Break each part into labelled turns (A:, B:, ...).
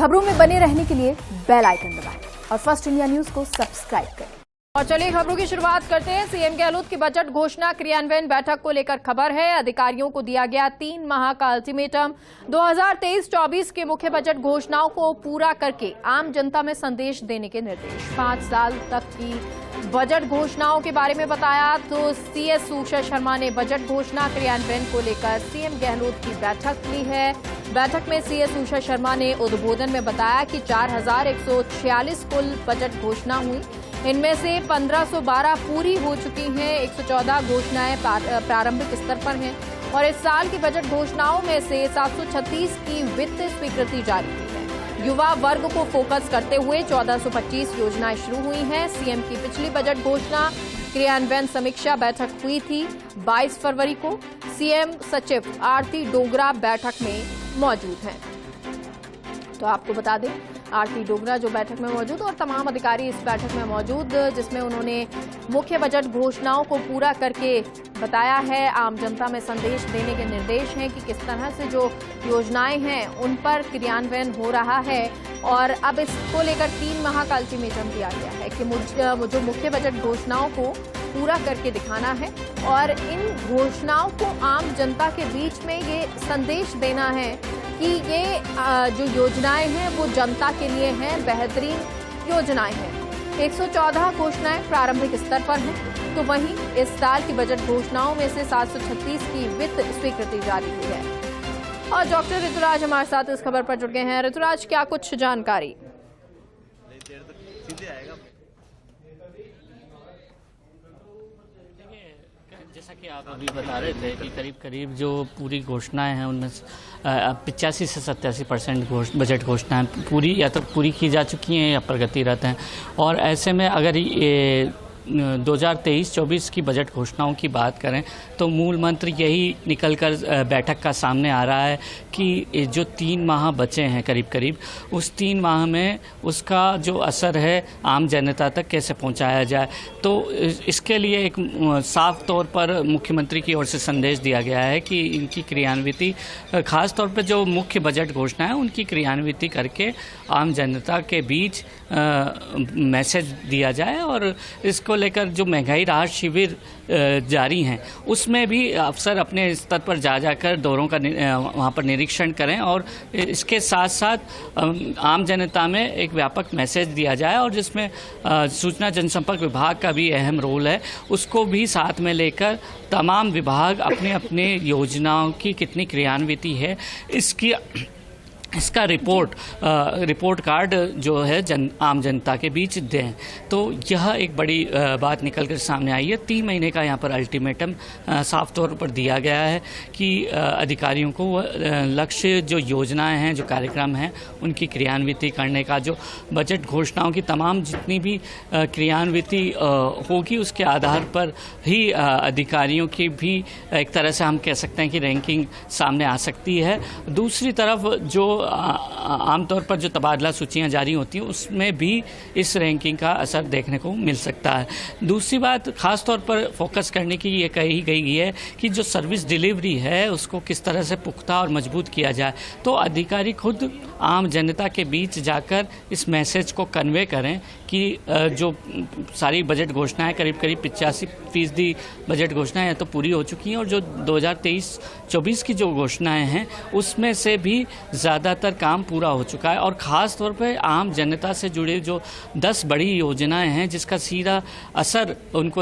A: खबरों में बने रहने के लिए बेल आइकन दबाएं और फर्स्ट इंडिया न्यूज को सब्सक्राइब करें।
B: और चलिए खबरों की शुरुआत करते हैं। सीएम गहलोत की बजट घोषणा क्रियान्वयन बैठक को लेकर खबर है। अधिकारियों को दिया गया 3 माह का अल्टीमेटम। 2023-24 के मुख्य बजट घोषणाओं को पूरा करके आम जनता में संदेश देने के निर्देश। 5 साल तक की बजट घोषणाओं के बारे में बताया तो सीएस उषा शर्मा ने बजट घोषणा क्रियान्वयन को लेकर सीएम गहलोत की बैठक ली है। बैठक में सीएस उषा शर्मा ने उद्बोधन में बताया कि 4146 कुल बजट घोषणा हुई। इनमें से 1512 पूरी हो चुकी हैं। 114 घोषणाएं प्रारंभिक स्तर पर हैं और इस साल की बजट घोषणाओं में से 736 की वित्त स्वीकृति जारी हुई है। युवा वर्ग को फोकस करते हुए 1425 योजनाएं शुरू हुई हैं। सीएम की पिछली बजट घोषणा क्रियान्वयन समीक्षा बैठक हुई थी 22 फरवरी को। सीएम सचिव आरती डोगरा बैठक में मौजूद हैं। तो आपको बता दें आरती डोगरा जो बैठक में मौजूद और तमाम अधिकारी इस बैठक में मौजूद, जिसमें उन्होंने मुख्य बजट घोषणाओं को पूरा करके बताया है। आम जनता में संदेश देने के निर्देश हैं कि किस तरह से जो योजनाएं हैं उन पर क्रियान्वयन हो रहा है और अब इसको लेकर 3 माह का अल्टीमेटम दिया गया है कि मुझे मुख्य बजट घोषणाओं को पूरा करके दिखाना है और इन घोषणाओं को आम जनता के बीच में ये संदेश देना है कि ये जो योजनाएं हैं वो जनता के लिए हैं, बेहतरीन योजनाएं हैं। 114 घोषणाएं प्रारंभिक स्तर पर हैं तो वहीं इस साल की बजट घोषणाओं में से 736 की वित्त स्वीकृति जारी हुई है। और डॉक्टर ऋतुराज हमारे साथ इस खबर पर जुड़ गए हैं। ऋतुराज, क्या कुछ जानकारी?
C: जैसा कि आप अभी बता रहे थे कि करीब करीब जो पूरी घोषणाएं हैं उनमें 85 से 87% बजट घोषणाएं पूरी या तो पूरी की जा चुकी हैं या प्रगतिरत हैं। और ऐसे में अगर ये 2023-24 की बजट घोषणाओं की बात करें तो मूल मंत्र यही निकलकर बैठक का सामने आ रहा है कि जो 3 माह बचे हैं करीब करीब, उस 3 माह में उसका जो असर है आम जनता तक कैसे पहुंचाया जाए। तो इसके लिए एक साफ तौर पर मुख्यमंत्री की ओर से संदेश दिया गया है कि इनकी क्रियान्विति, खास तौर पर जो मुख्य बजट घोषणा है उनकी क्रियान्विति करके आम जनता के बीच मैसेज दिया जाए। और इसको लेकर जो महंगाई राहत शिविर जारी हैं उसमें भी अफसर अपने स्तर पर जाकर दौरों का वहाँ पर निरीक्षण करें और इसके साथ साथ आम जनता में एक व्यापक मैसेज दिया जाए और जिसमें सूचना जनसंपर्क विभाग का भी अहम रोल है, उसको भी साथ में लेकर तमाम विभाग अपने अपने योजनाओं की कितनी क्रियान्विति है इसका रिपोर्ट कार्ड जो है आम जनता के बीच दें। तो यह एक बड़ी बात निकल कर सामने आई है। 3 महीने का यहाँ पर अल्टीमेटम साफ तौर पर दिया गया है कि अधिकारियों को लक्ष्य जो योजनाएं हैं, जो कार्यक्रम हैं, उनकी क्रियान्विति करने का, जो बजट घोषणाओं की तमाम जितनी भी क्रियान्विति होगी उसके आधार पर ही अधिकारियों की भी एक तरह से हम कह सकते हैं कि रैंकिंग सामने आ सकती है। दूसरी तरफ जो आमतौर पर जो तबादला सूचियां जारी होती हैं उसमें भी इस रैंकिंग का असर देखने को मिल सकता है। दूसरी बात खास तौर पर फोकस करने की ये कही गई है कि जो सर्विस डिलीवरी है उसको किस तरह से पुख्ता और मजबूत किया जाए। तो अधिकारी खुद आम जनता के बीच जाकर इस मैसेज को कन्वे करें कि जो सारी बजट घोषणाएं करीब करीब 85% बजट घोषणाएं तो पूरी हो चुकी हैं और जो 2023-24 की जो घोषणाएं हैं उसमें से भी ज़्यादातर काम पूरा हो चुका है। और ख़ास तौर पर आम जनता से जुड़े जो 10 बड़ी योजनाएं हैं जिसका सीधा असर उनको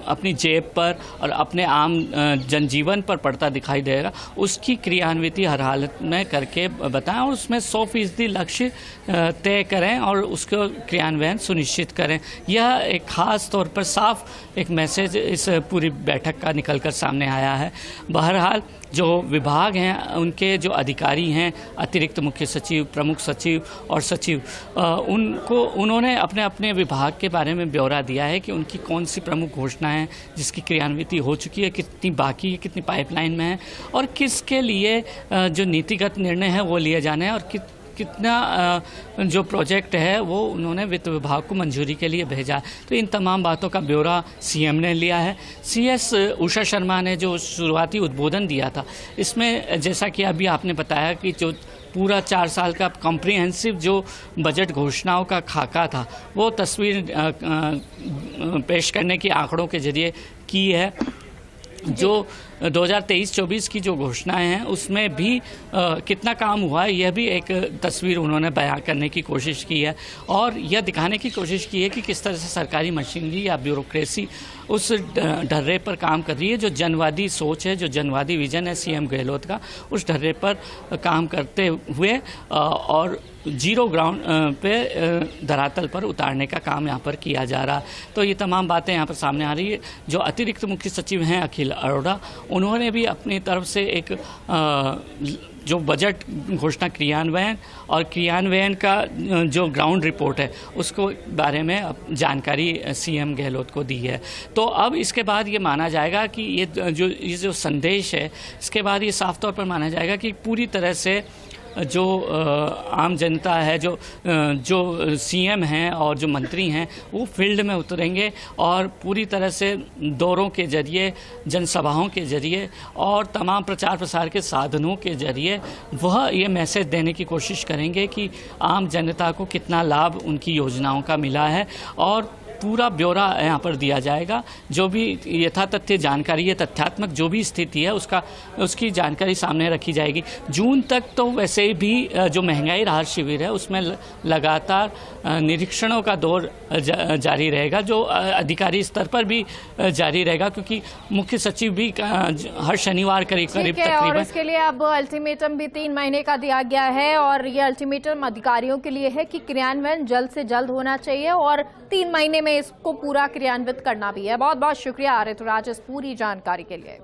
C: अपनी जेब पर और अपने आम जनजीवन पर पड़ता दिखाई देगा, उसकी क्रियान्विति हर हालत में करके बताएं और उसमें 100% लक्ष्य तय करें और उसको क्रियान्वयन सुनिश्चित करें। यह एक खास तौर पर साफ एक मैसेज इस पूरी बैठक का निकलकर सामने आया है। बहरहाल जो विभाग हैं उनके जो अधिकारी हैं, अतिरिक्त मुख्य सचिव, प्रमुख सचिव और सचिव, उन्होंने अपने अपने विभाग के बारे में ब्यौरा दिया है कि उनकी कौन सी प्रमुख घोषणाएं हैं जिसकी क्रियान्विति हो चुकी है, कितनी बाकी है, कितनी पाइपलाइन में है और किसके लिए जो नीतिगत निर्णय है वो लिए जाने हैं और कितना जो प्रोजेक्ट है वो उन्होंने वित्त विभाग को मंजूरी के लिए भेजा। तो इन तमाम बातों का ब्यौरा सीएम ने लिया है। सीएस उषा शर्मा ने जो शुरुआती उद्बोधन दिया था इसमें जैसा कि अभी आपने बताया कि जो पूरा 4 साल का कॉम्प्रिहेंसिव जो बजट घोषणाओं का खाका था वो तस्वीर पेश करने की आंकड़ों के जरिए की है। जो 2023-24 की जो घोषणाएं हैं उसमें भी कितना काम हुआ है यह भी एक तस्वीर उन्होंने बयां करने की कोशिश की है और यह दिखाने की कोशिश की है कि किस तरह से सरकारी मशीनरी या ब्यूरोक्रेसी उस ढर्रे पर काम कर रही है। जो जनवादी सोच है, जो जनवादी विजन है सीएम गहलोत का, उस ढर्रे पर काम करते हुए और जीरो ग्राउंड पे धरातल पर उतारने का काम यहाँ पर किया जा रहा। तो ये तमाम बातें यहाँ पर सामने आ रही है। जो अतिरिक्त मुख्य सचिव हैं अखिल अरोड़ा, उन्होंने भी अपनी तरफ से एक जो बजट घोषणा क्रियान्वयन का जो ग्राउंड रिपोर्ट है उसको बारे में जानकारी सीएम गहलोत को दी है। तो अब इसके बाद ये माना जाएगा कि ये जो संदेश है, इसके बाद ये साफ तौर पर माना जाएगा कि पूरी तरह से जो आम जनता है, जो सीएम हैं और जो मंत्री हैं वो फील्ड में उतरेंगे और पूरी तरह से दौरों के जरिए, जनसभाओं के जरिए और तमाम प्रचार प्रसार के साधनों के जरिए वह ये मैसेज देने की कोशिश करेंगे कि आम जनता को कितना लाभ उनकी योजनाओं का मिला है और पूरा ब्यौरा यहाँ पर दिया जाएगा। जो भी यथातथ्य जानकारी है, तथ्यात्मक जो भी स्थिति है उसकी जानकारी सामने रखी जाएगी। जून तक तो वैसे भी जो महंगाई राहत शिविर है उसमें लगातार निरीक्षणों का दौर जारी रहेगा, जो अधिकारी स्तर पर भी जारी रहेगा, क्योंकि मुख्य सचिव भी हर शनिवार करीब तकरीबन।
B: और इसके लिए अब अल्टीमेटम भी 3 महीने का दिया गया है और ये अल्टीमेटम अधिकारियों के लिए है कि क्रियान्वयन जल्द से जल्द होना चाहिए और 3 महीने में इसको पूरा क्रियान्वित करना भी है। बहुत बहुत शुक्रिया ऋतुराज इस पूरी जानकारी के लिए।